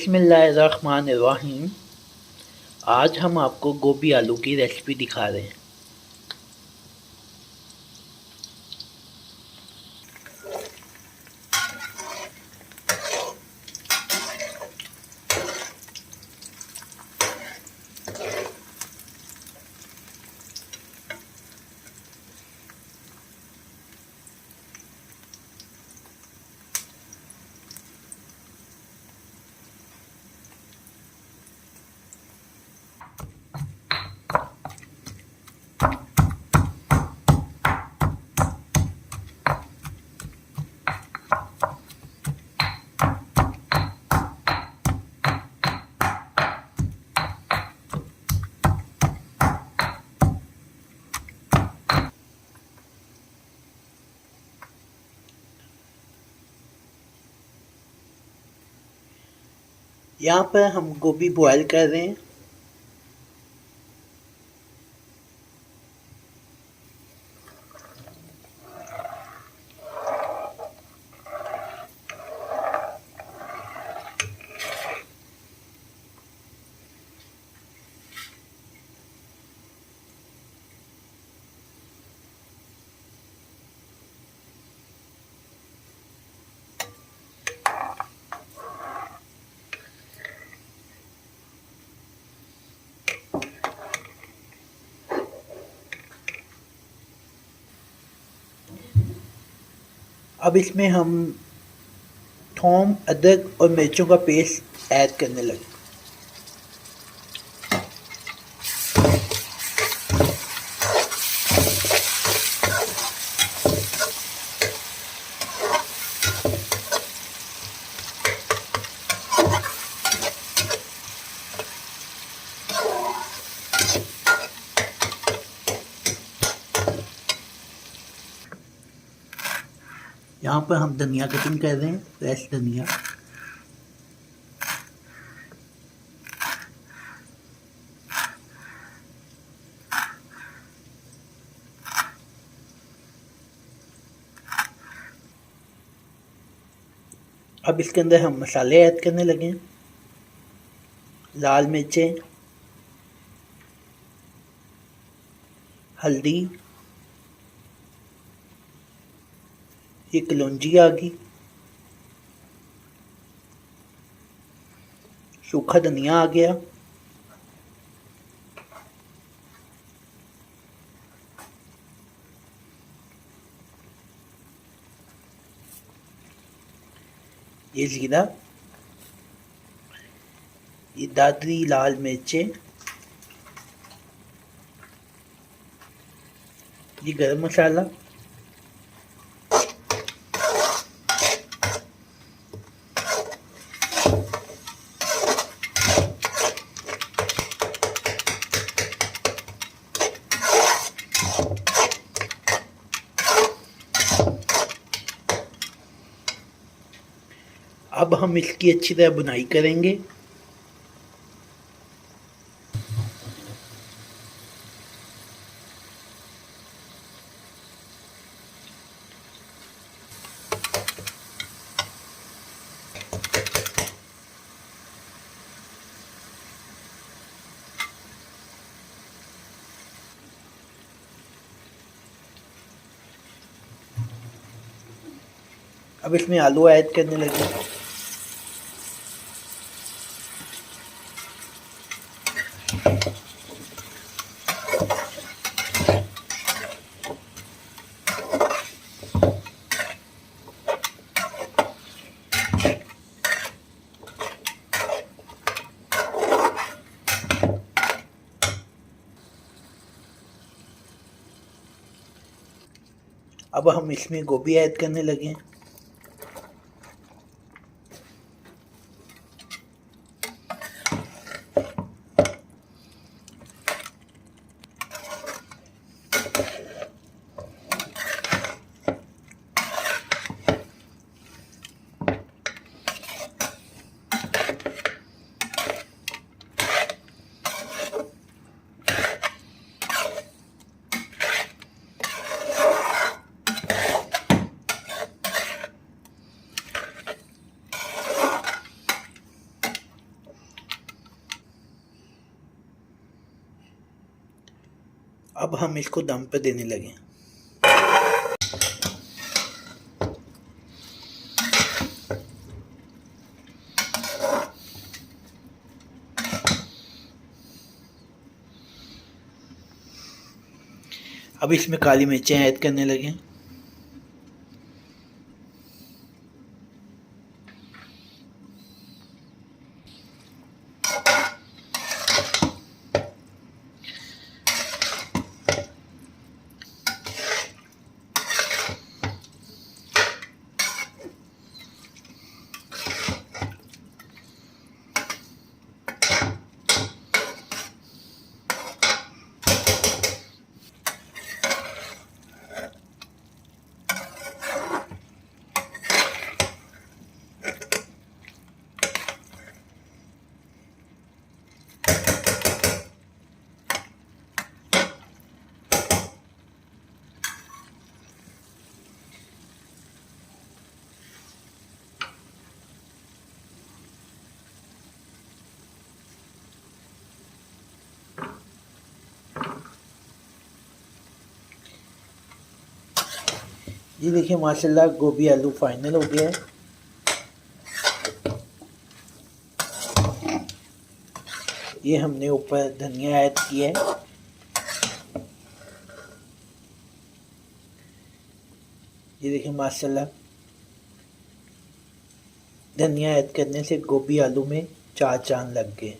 बिस्मिल्लाहिर्रहमानिर्रहीम। आज हम आपको गोभी आलू की रेसिपी दिखा रहे हैं। यहाँ पर हम गोभी बॉयल कर रहे हैं। अब इसमें हम थूम, अदरक और मिर्चों का पेस्ट ऐड करने लगे। यहाँ पर हम धनिया कटिंग कर रहे हैं, फ्रेश धनिया। अब इसके अंदर हम मसाले ऐड करने लगे हैं। लाल मिर्चें, हल्दी, ये कलौंजी आ गई, सूखा धनिया आ गया, ये जीरा, ये दादरी लाल मिर्चें, ये गरम मसाला, अब हम इसकी अच्छी तरह बुनाई करेंगे। अब इसमें आलू ऐड करने लगे। अब हम इसमें गोभी ऐड करने लगे हैं। अब हम इसको दम पे देने लगे। अब इसमें काली मिर्चें ऐड करने लगे। ये देखिए माशाल्लाह गोभी आलू फाइनल हो गया है। ये हमने ऊपर धनिया ऐड किया है। ये देखिए माशाल्लाह धनिया ऐड करने से गोभी आलू में चार चांद लग गए।